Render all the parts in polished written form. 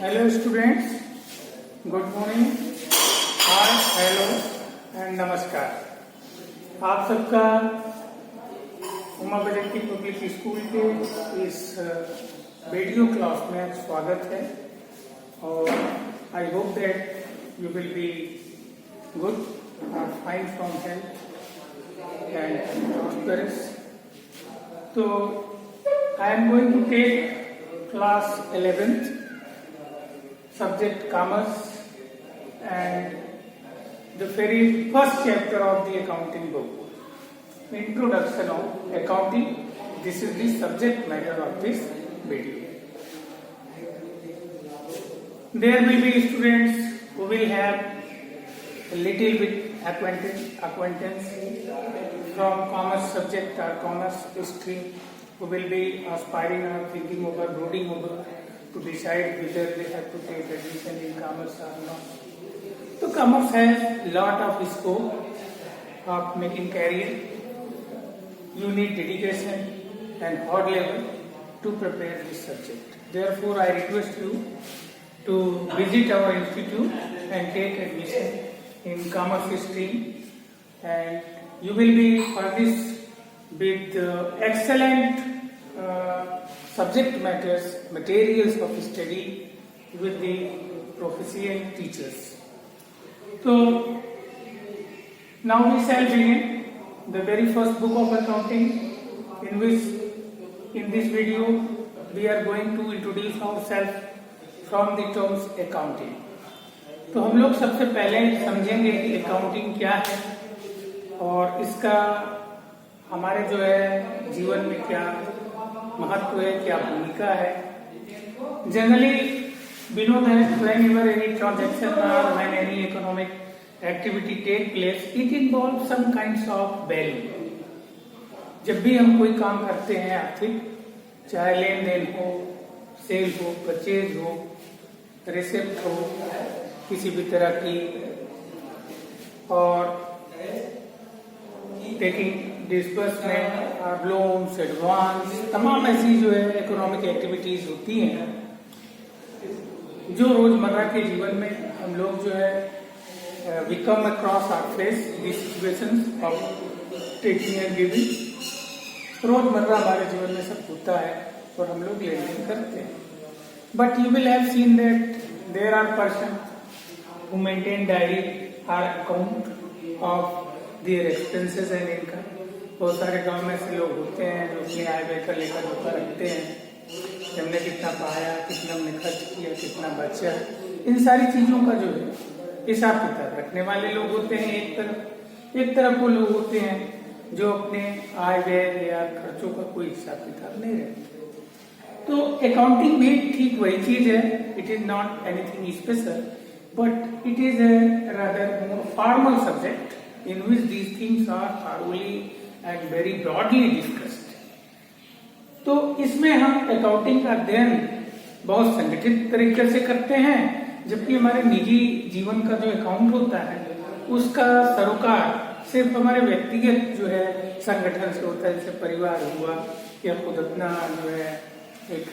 Hello students, good morning, hi, hello and नमस्कार। आप सबका उमा बजंती पब्लिक स्कूल के इस वीडियो क्लास में स्वागत है और I hope that you will be good और fine from health and prosperous. तो I am going to take class 11th subject commerce and the very first chapter of the accounting book, introduction of accounting. This is the subject matter of this video. There will be students who will have a little bit acquaintance from commerce subject or commerce stream, who will be aspiring or thinking over, brooding over to decide whether they have to take admission in commerce or not. So commerce has lot of scope of making career. You need dedication and hard labor to prepare this subject. Therefore, I request you to visit our institute and take admission in commerce stream, and you will be furnished with excellent subject matters, materials of study with the proficient teachers. So now we shall begin the very first book of accounting, in which in this video we are going to introduce ourselves from the terms accounting. तो हम लोग सबसे पहले समझेंगे कि accounting क्या है और इसका हमारे जो है जीवन में क्या महत्व है, क्या भूमिका है। Generally we know that whenever any transaction or when any economic activity take place, it involves some kinds of value. जब भी हम कोई काम करते हैं आर्थिक, चाहे लेन देन हो, सेल हो, परचेज हो, रिसिप्ट हो, किसी भी तरह की, और टेकिंग डिस्बर्समेंट और लोन्स, एडवांस, तमाम ऐसी जो है इकोनॉमिक एक्टिविटीज होती हैं जो रोजमर्रा के जीवन में हम लोग जो है we come across our face this situations of taking and giving. रोजमर्रा हमारे जीवन में सब होता है और हम लोग लेन देन करते हैं। But you will have seen that there are person who maintain diary और account of their expenses and income. बहुत सारे गांव में ऐसे लोग होते हैं जो अपनी आय व्यय का लेखा जोखा रखते हैं, हमने कितना पाया, कितना हमने खर्च किया, कितना बचा, इन सारी चीजों का जो है हिसाब किताब रखने वाले लोग होते हैं। एक तरफ वो लोग होते हैं जो अपने आय व्यय या खर्चों का कोई हिसाब किताब नहीं रखते। तो अकाउंटिंग भी ठीक वही चीज है। It is not anything special, but it is a rather more formal subject in which these things are thoroughly and very broadly discussed. तो इसमें हम अकाउंटिंग का अध्ययन बहुत संगठित तरीके से करते हैं, जबकि हमारे निजी जीवन का जो अकाउंट होता है उसका सरोकार सिर्फ हमारे व्यक्तिगत जो है संगठन से होता है, जैसे परिवार हुआ या खुद अपना जो है एक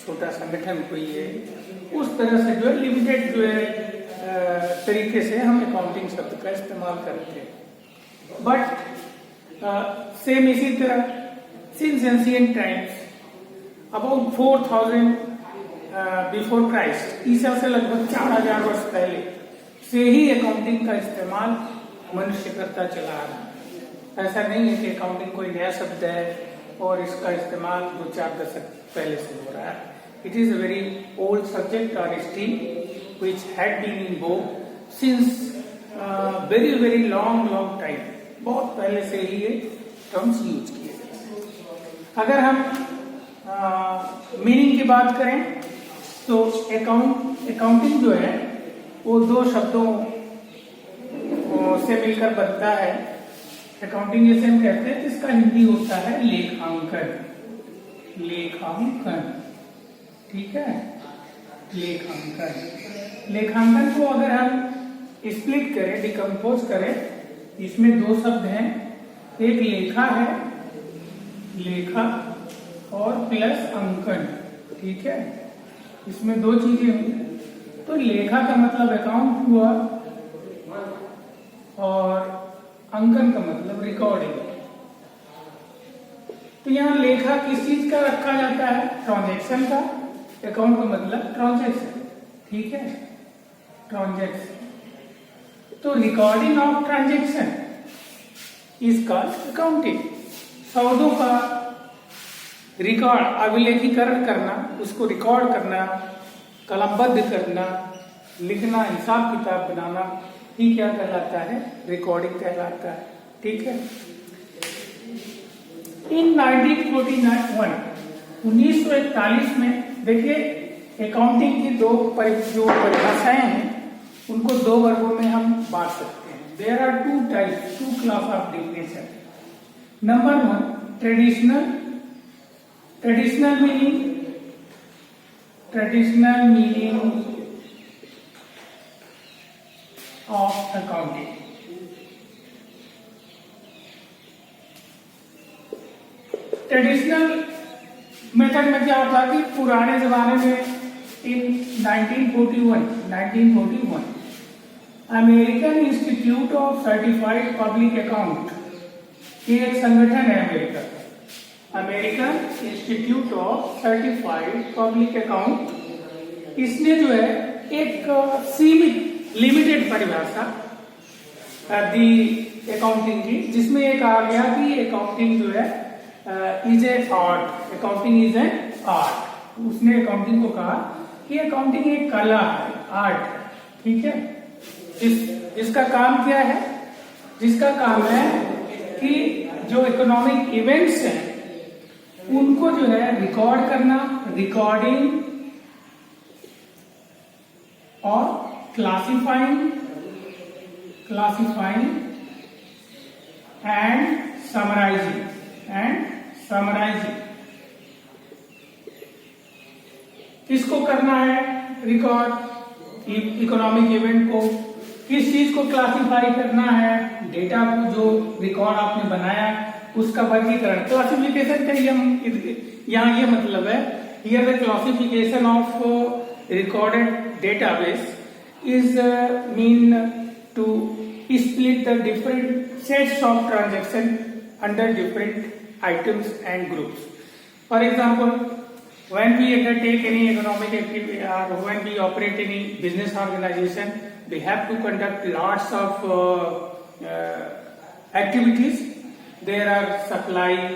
छोटा संगठन कोई है, उस तरह से जो है लिमिटेड जो है तरीके से हम अकाउंटिंग शब्द का इस्तेमाल करते हैं। बट सेम इसी तरह since ancient times about 4000 before Christ, ईसा से लगभग 4000 वर्ष पहले से ही अकाउंटिंग का इस्तेमाल मनुष्य करता चला आ रहा है। ऐसा नहीं है कि अकाउंटिंग कोई नया शब्द है और इसका इस्तेमाल 2-4 दशक पहले से हो रहा है। It is a very old subject और stream which had been in vogue since very long time. बहुत पहले से ही ये टर्म्स यूज किए गए। अगर हम मीनिंग की बात करें तो अकाउंटिंग जो है वो 2 शब्दों से मिलकर बनता है। अकाउंटिंग जैसे हम कहते हैं, इसका हिंदी होता है लेखांकन। लेखांकन, ठीक है, लेखांकन को अगर हम स्प्लिट करें, डिकम्पोज करें, इसमें 2 शब्द हैं। एक लेखा है, लेखा, और प्लस अंकन, ठीक है। इसमें दो चीजें हुई। तो लेखा का मतलब अकाउंट हुआ और अंकन का मतलब रिकॉर्डिंग। तो यहाँ लेखा किस चीज का रखा जाता है? ट्रांजैक्शन का। अकाउंट का मतलब ट्रांजैक्शन, ठीक है, ट्रांजैक्शन। तो recording of transaction is called accounting. सौदों का रिकॉर्ड, अभिलेखीकरण करना, उसको रिकॉर्ड करना, कलमबद्ध करना, लिखना, हिसाब किताब बनाना, ये क्या कहलाता है? रिकॉर्डिंग कहलाता है, ठीक है। इन 1941 में देखिए अकाउंटिंग की जो परिभाषाएं हैं उनको दो वर्गों में हम बांट सकते हैं। There are two types, two class of definition. Number one, traditional meaning of accounting. Traditional method में क्या होता है कि पुराने जमाने में in 1941 American Institute of Certified Public account, ये एक संगठन है अमेरिका का, American Institute of Certified Public account. इसने जो है एक सीमित लिमिटेड परिभाषा दी अकाउंटिंग की, जिसमें एक आ गया कि अकाउंटिंग जो है is a art, accounting is an art. उसने अकाउंटिंग को कहा कि अकाउंटिंग एक कला है, आर्ट है, ठीक है। जिसका काम क्या है? जिसका काम है कि जो इकोनॉमिक इवेंट्स हैं उनको जो है रिकॉर्ड करना, रिकॉर्डिंग और क्लासिफाइंग एंड समराइजिंग किसको करना है? रिकॉर्ड इकोनॉमिक इवेंट को। किस चीज को क्लासिफाई करना है? डेटा को, जो रिकॉर्ड आपने बनाया उसका वर्गीकरण। क्लासिफिकेशन का यहाँ ये मतलब है, here the classification of recorded database is mean to split the different sets of transaction under different items and groups. For example, when we undertake any economic activity or when we operate any business organization, we have to conduct lots of activities. There are supply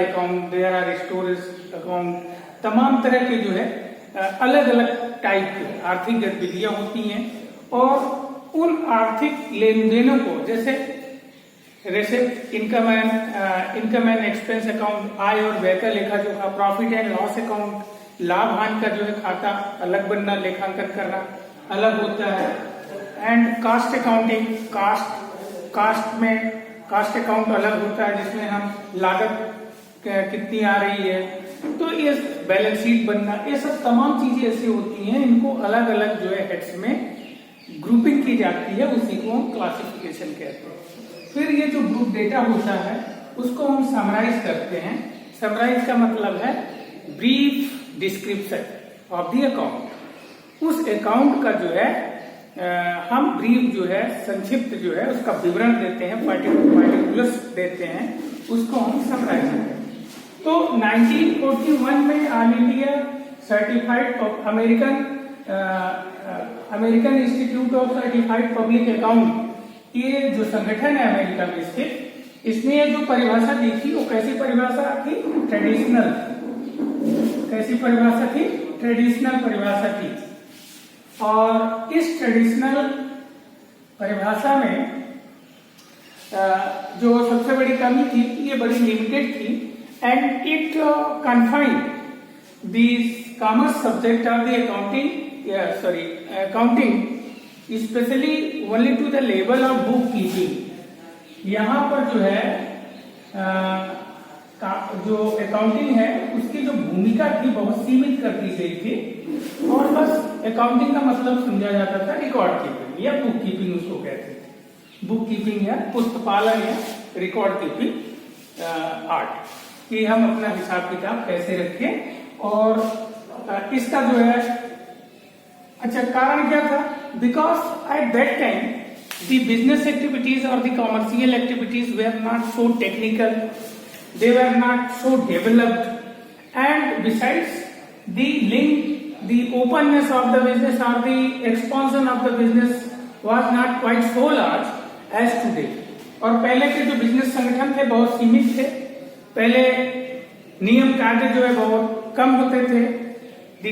account, there are storage account, तमाम तरह के जो है अलग अलग type की आर्थिक गतिविधियां होती हैं और उन आर्थिक लेन देनों को, जैसे receipt, income and expense account, आय और व्यय का लेखा जोखा, प्रॉफिट एंड लॉस अकाउंट, लाभ हानि का जो है खाता अलग बनना, लेखांकन करना अलग होता है। And cost accounting, cost account अलग होता है जिसमें हम लागत कितनी आ रही है, तो ये बैलेंस शीट बनना, ये सब तमाम चीजें ऐसी होती हैं, इनको अलग अलग जो है हेड्स में ग्रुपिंग की जाती है, उसी को हम क्लासिफिकेशन कहते हैं। फिर ये जो ग्रुप डेटा होता है उसको हम समराइज करते हैं। समराइज का मतलब है brief description of the account. उस अकाउंट का जो है हम ब्रीफ जो है, संक्षिप्त जो है उसका विवरण देते हैं, पार्टिकुलर्स देते हैं, उसको हम समराइज करते हैं। तो 1941 में all India certified American Institute of Certified Public account, ये जो संगठन है अमेरिका में स्थित, इसने जो परिभाषा दी थी वो कैसी परिभाषा थी? ट्रेडिशनल। कैसी परिभाषा थी? ट्रेडिशनल परिभाषा थी। और इस ट्रेडिशनल परिभाषा में जो सबसे बड़ी कमी थी, ये बड़ी लिमिटेड थी, and it confined the commerce subject of the accounting especially only to the level of bookkeeping। यहाँ पर जो है जो अकाउंटिंग है उसकी जो भूमिका थी बहुत सीमित कर दी गई थी, और बस अकाउंटिंग का मतलब समझा जाता था रिकॉर्ड कीपिंग या बुक कीपिंग, उसको कहते थे बुक कीपिंग या पुस्तपालन या रिकॉर्ड कीपिंग आर्ट, कि हम अपना हिसाब किताब कैसे रखें और इसका जो है अच्छा कारण क्या था? Because at that time the business activities or the commercial activities were not so technical, they were not so developed, and besides the link, the openness of the business or the expansion of the business was not quite so large as today. और पहले के जो business संगठन थे बहुत सीमित थे, पहले नियम कायदे जो है बहुत कम होते थे, the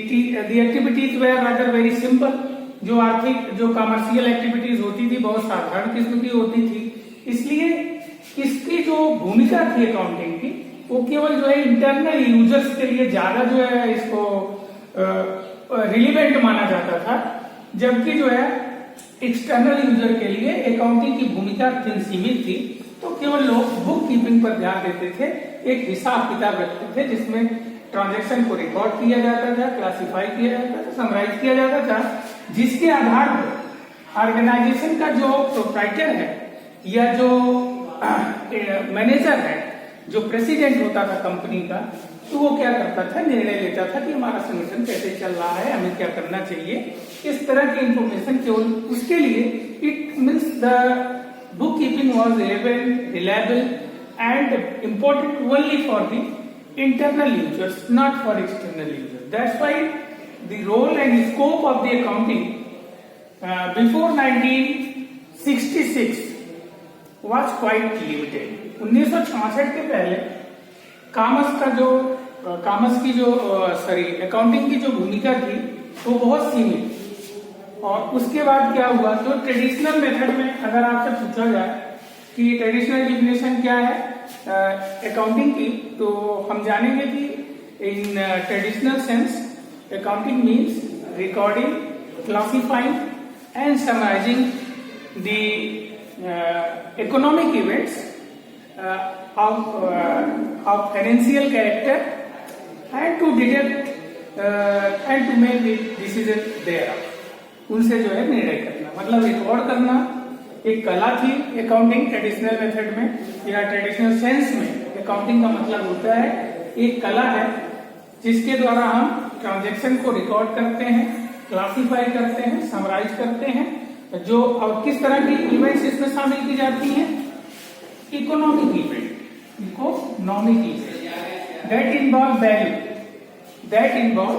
activities were rather very simple, जो आर्थिक जो कमर्शियल एक्टिविटीज होती थी बहुत साधारण किस्म की होती थी, इसलिए इसकी जो भूमिका थी अकाउंटिंग की वो केवल जो है इंटरनल यूजर्स के लिए ज्यादा जो है इसको रिलेवेंट माना जाता था, जबकि जो है एक्सटर्नल यूजर के लिए अकाउंटिंग की भूमिका सीमित थी। तो केवल लोग बुक कीपिंग पर ध्यान देते थे, एक हिसाब किताब रखते थे जिसमें ट्रांजैक्शन को रिकॉर्ड किया जाता था, क्लासिफाई किया जाता था, समराइज किया जाता था, जिसके आधार पर ऑर्गेनाइजेशन का जो प्रोप्राइटर है या जो मैनेजर है, जो प्रेसिडेंट होता था कंपनी का, तो वो क्या करता था, निर्णय लेता था कि हमारा संगठन कैसे चल रहा है, हमें क्या करना चाहिए। इस तरह की इंफॉर्मेशन केवल उसके लिए it means the book keeping was reliable and important only for the internal users, not for external users. That's why the role and scope of the accounting before 1966 was quite limited. 1966 के पहले accounting की जो भूमिका थी वो बहुत सीमित। और उसके बाद क्या हुआ, तो ट्रेडिशनल मेथड में अगर आपसे पूछा जाए कि ट्रेडिशनल डिफिनेशन क्या है अकाउंटिंग की, तो हम जानेंगे कि in traditional sense accounting means recording, classifying and summarising the economic events of financial character and to detect and to make decision there, उनसे जो है निर्णय करना, मतलब रिकॉर्ड करना एक कला थी अकाउंटिंग ट्रेडिशनल मेथड में या ट्रेडिशनल सेंस में। अकाउंटिंग का मतलब होता है एक कला है जिसके द्वारा हम ट्रांजैक्शन को रिकॉर्ड करते हैं, क्लासिफाई करते हैं, समराइज करते हैं। जो और किस तरह की इवेंट्स इसमें शामिल की जाती हैं, economic event, economic event that involve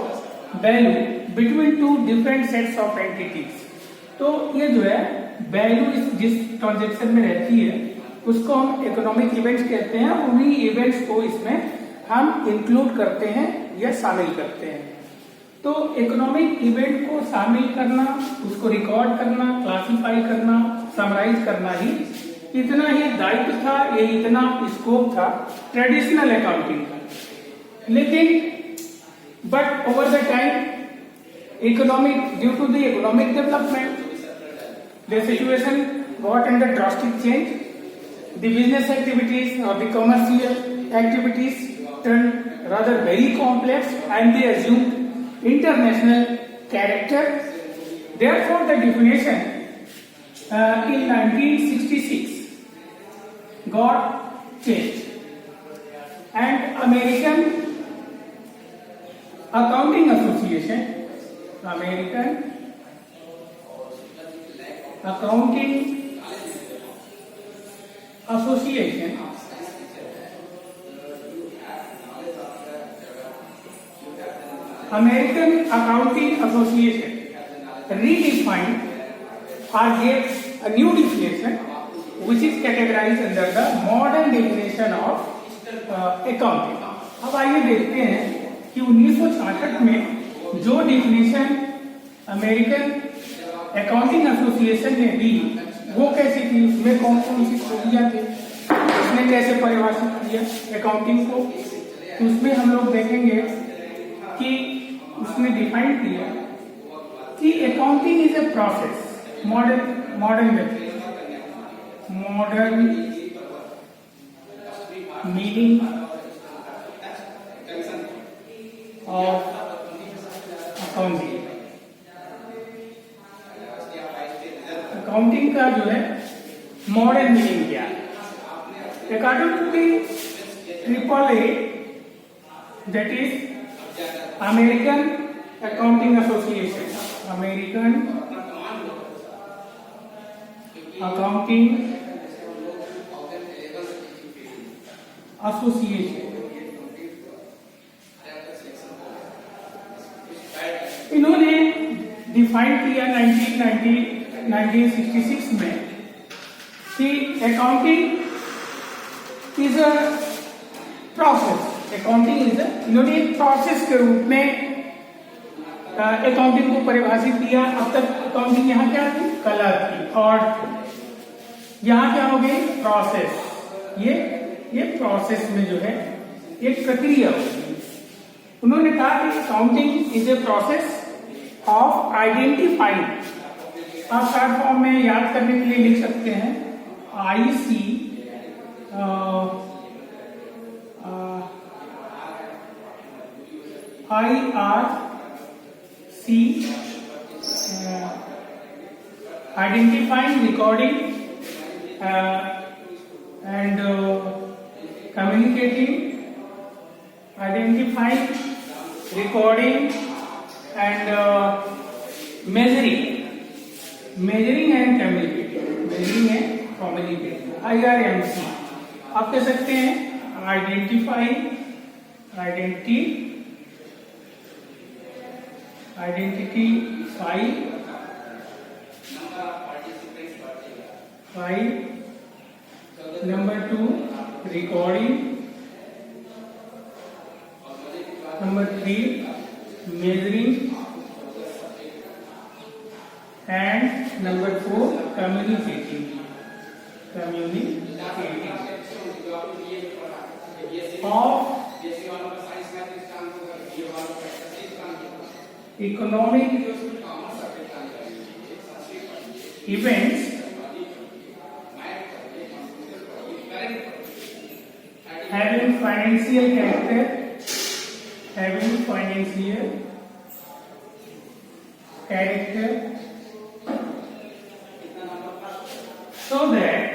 value between two different sets of entities. तो ये जो है वैल्यू जिस ट्रांजैक्शन में रहती है उसको हम इकोनॉमिक इवेंट्स कहते हैं। उन्हीं इवेंट्स को इसमें हम इंक्लूड करते हैं या शामिल करते हैं। तो इकोनॉमिक इवेंट को शामिल करना, उसको रिकॉर्ड करना, क्लासिफाई करना, समराइज करना ही इतना ही दायित्व था, ये इतना स्कोप था ट्रेडिशनल अकाउंटिंग का। लेकिन but over the time economic due to the economic development the situation got under drastic change. The business activities or the commercial activities turned rather very complex and they assumed international character. Therefore, the definition in 1966 got changed and American Accounting Association redefined or gave a new definition which is categorized under the modern definition of accounting. अब आइए देखते हैं कि 1966 में जो definition American Accounting association ने दी वो कैसी थी, उसमें कौन कौन सी खूबियां थी, उसने कैसे परिभाषित किया अकाउंटिंग को। तो उसमें हम लोग देखेंगे कि उसने डिफाइन किया कि accounting is a process, modern meaning of accounting. Accounting का जो है मॉडर्न मीनिंग क्या है? According to the AAA, that is American Accounting Association, American Accounting Association. इन्होंने डिफाइन किया 1966 में कि accounting is a process, accounting is इन्होंने एक प्रोसेस के रूप में अकाउंटिंग को परिभाषित किया। अब तक अकाउंटिंग यहाँ क्या थी? कला थी, थॉट। यहाँ क्या हो गई? प्रोसेस। ये प्रोसेस में जो है एक प्रक्रिया होगी। उन्होंने कहा कि accounting is a process of identifying, आप शॉर्ट फॉर्म में याद करने के लिए लिख सकते हैं IC IRC, identifying, recording and communicating, identifying, recording and measuring and communicating, IRMC। आप कह सकते हैं identify, number 2 recording, number 3 measuring and number 4 communicating of economic events having financial character, so that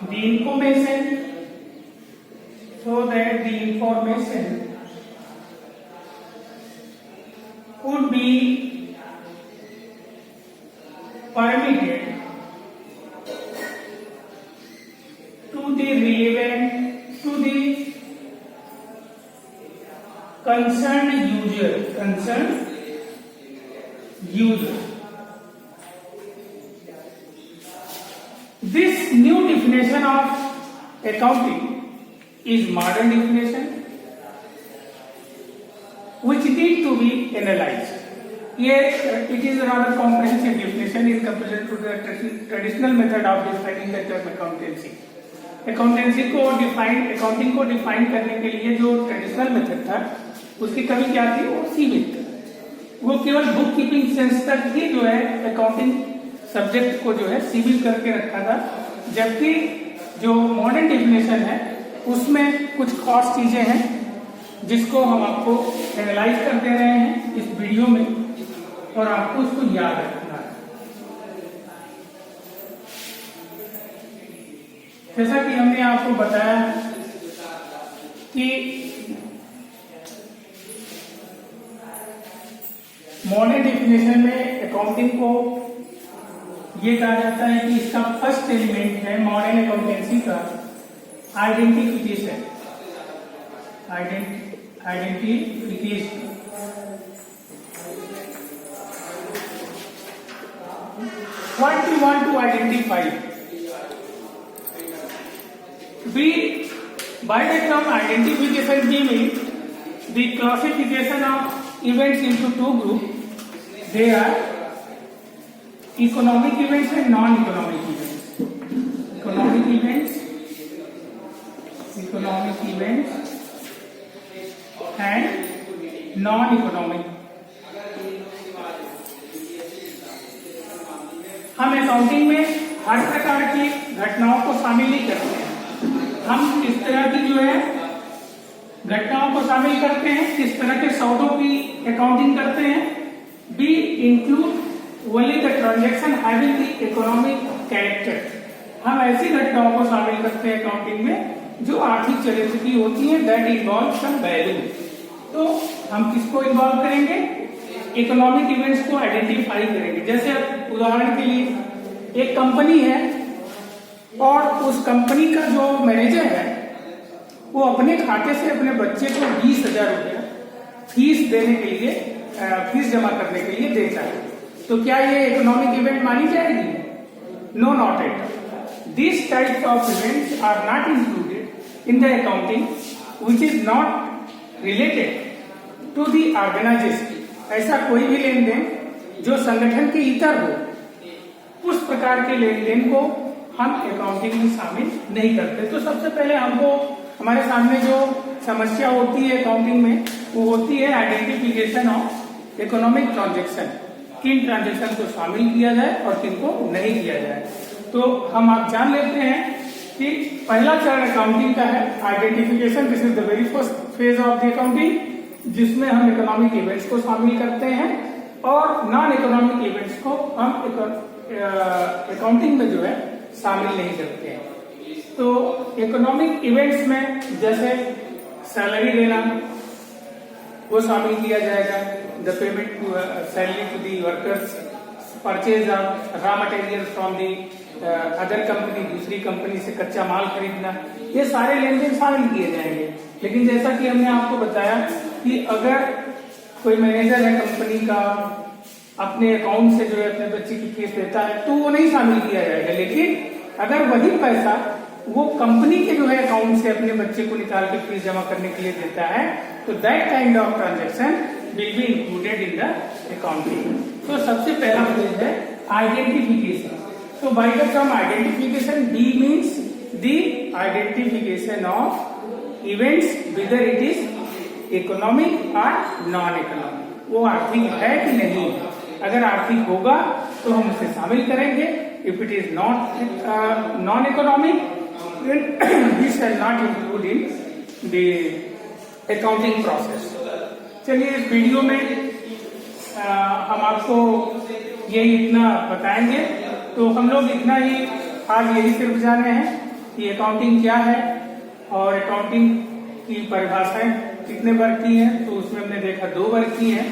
the information could be permitted to the concerned user. This new definition of accounting is modern definition which need to be analyzed. It is a rather comprehensive definition in comparison to the traditional method of defining the term accountancy. Accounting को define करने के लिए जो traditional method था उसकी कमी क्या थी? वो सीमित, वो केवल बुक कीपिंग सेंस तक ही जो है अकाउंटिंग सब्जेक्ट को जो है सीमित करके रखा था। जबकि जो मॉडर्न डेफिनेशन है उसमें कुछ खास चीजें हैं जिसको हम आपको एनालाइज कर दे रहे हैं इस वीडियो में, और आपको उसको याद रखना है। जैसा कि हमने आपको बताया कि मॉडर्न डेफिनेशन में अकाउंटिंग को ये कहा जाता है कि इसका फर्स्ट एलिमेंट है मॉडर्न अकाउंटेंसी का identification. What do you want to identify? By the term identification, we mean the classification of events into two groups. They are economic events and non-economic events. Economic events and non-economic। हम accounting में हर प्रकार की घटनाओं को शामिल नहीं करते हैं। हम किस तरह की जो है घटनाओं को शामिल करते हैं, किस तरह के सौदों की अकाउंटिंग करते हैं। We include only the transaction having the economic character। हम ऐसी घटनाओं को शामिल करते हैं अकाउंटिंग में जो आर्थिक चरित्र होती है दैट इन्वॉल्व सम वैल्यू। तो हम किसको इन्वॉल्व करेंगे? इकोनॉमिक इवेंट्स को आइडेंटिफाई करेंगे। जैसे उदाहरण के लिए एक कंपनी है और उस कंपनी का जो मैनेजर है वो अपने खाते से अपने बच्चे को 20,000 रुपया फीस देने के लिए फीस जमा करने के लिए देता है, तो क्या ये इकोनॉमिक इवेंट मानी जाएगी? No, not at. These types of events are not included in the accounting which is not related to the organization। ऐसा कोई भी लेन देन जो संगठन के इतर हो, उस प्रकार के लेन देन को हम अकाउंटिंग में शामिल नहीं करते। तो सबसे पहले हमको हमारे सामने जो समस्या होती है अकाउंटिंग में वो होती है आइडेंटिफिकेशन ऑफ इकोनॉमिक ट्रांजेक्शन। किन ट्रांजेक्शन को शामिल किया जाए और किन को नहीं किया जाए। तो हम आप जान लेते हैं कि पहला चरण अकाउंटिंग का है identification. This is the very first phase of the accounting, जिसमें हम इकोनॉमिक इवेंट्स को शामिल करते हैं और नॉन इकोनॉमिक इवेंट्स को हम अकाउंटिंग में जो है शामिल नहीं करते हैं। तो इकोनॉमिक इवेंट्स में जैसे सैलरी देना वो शामिल किया जाएगा, the payment salary to the workers, purchase of raw material from the other company, दूसरी कंपनी से कच्चा माल खरीदना, ये सारे लेन देन शामिल किए जाएंगे। लेकिन जैसा कि हमने आपको बताया कि अगर कोई मैनेजर है कंपनी का अपने अकाउंट से जो है अपने बच्चे की फीस देता है तो वो नहीं शामिल किया जाएगा। लेकिन अगर वही पैसा वो कंपनी के जो है अकाउंट से अपने बच्चे को निकाल के फीस जमा करने के लिए देता है तो that kind of transaction will be included in the accounting. तो सबसे पहला फेज है identification. So by the term identification, D means the identification of events whether it is economic or non-economic। वो आर्थिक है कि नहीं, अगर आर्थिक होगा तो हम उसे शामिल करेंगे। If it is not non-economic, then we shall not include in the accounting process। चलिए इस वीडियो में हम आपको ये इतना बताएंगे। तो हम लोग इतना ही आज यही सिर्फ जाने हैं कि अकाउंटिंग क्या है और अकाउंटिंग की परिभाषाएं कितने वर्ग की हैं। तो उसमें हमने देखा 2 वर्ग की हैं,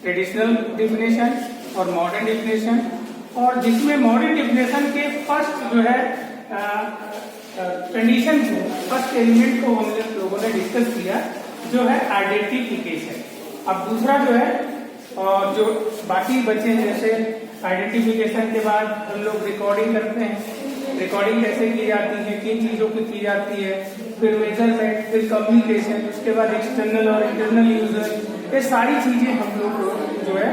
ट्रेडिशनल डेफिनेशन और मॉडर्न डेफिनेशन। और जिसमें मॉडर्न डेफिनेशन के फर्स्ट जो है कंडीशन को, फर्स्ट एलिमेंट को हम लोगों ने डिस्कस किया जो है आइडेंटिफिकेशन। अब दूसरा जो है और जो बाकी बचे हैं, जैसे आइडेंटिफिकेशन के बाद हम लोग रिकॉर्डिंग करते हैं। रिकॉर्डिंग कैसे की जाती है, किन चीजों की जाती है, फिर मेजरमेंट, फिर कम्युनिकेशन, उसके बाद एक्सटर्नल और इंटरनल यूजर, ये सारी चीजें हम लोग जो है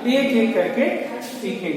एक एक करके सीखेंगे।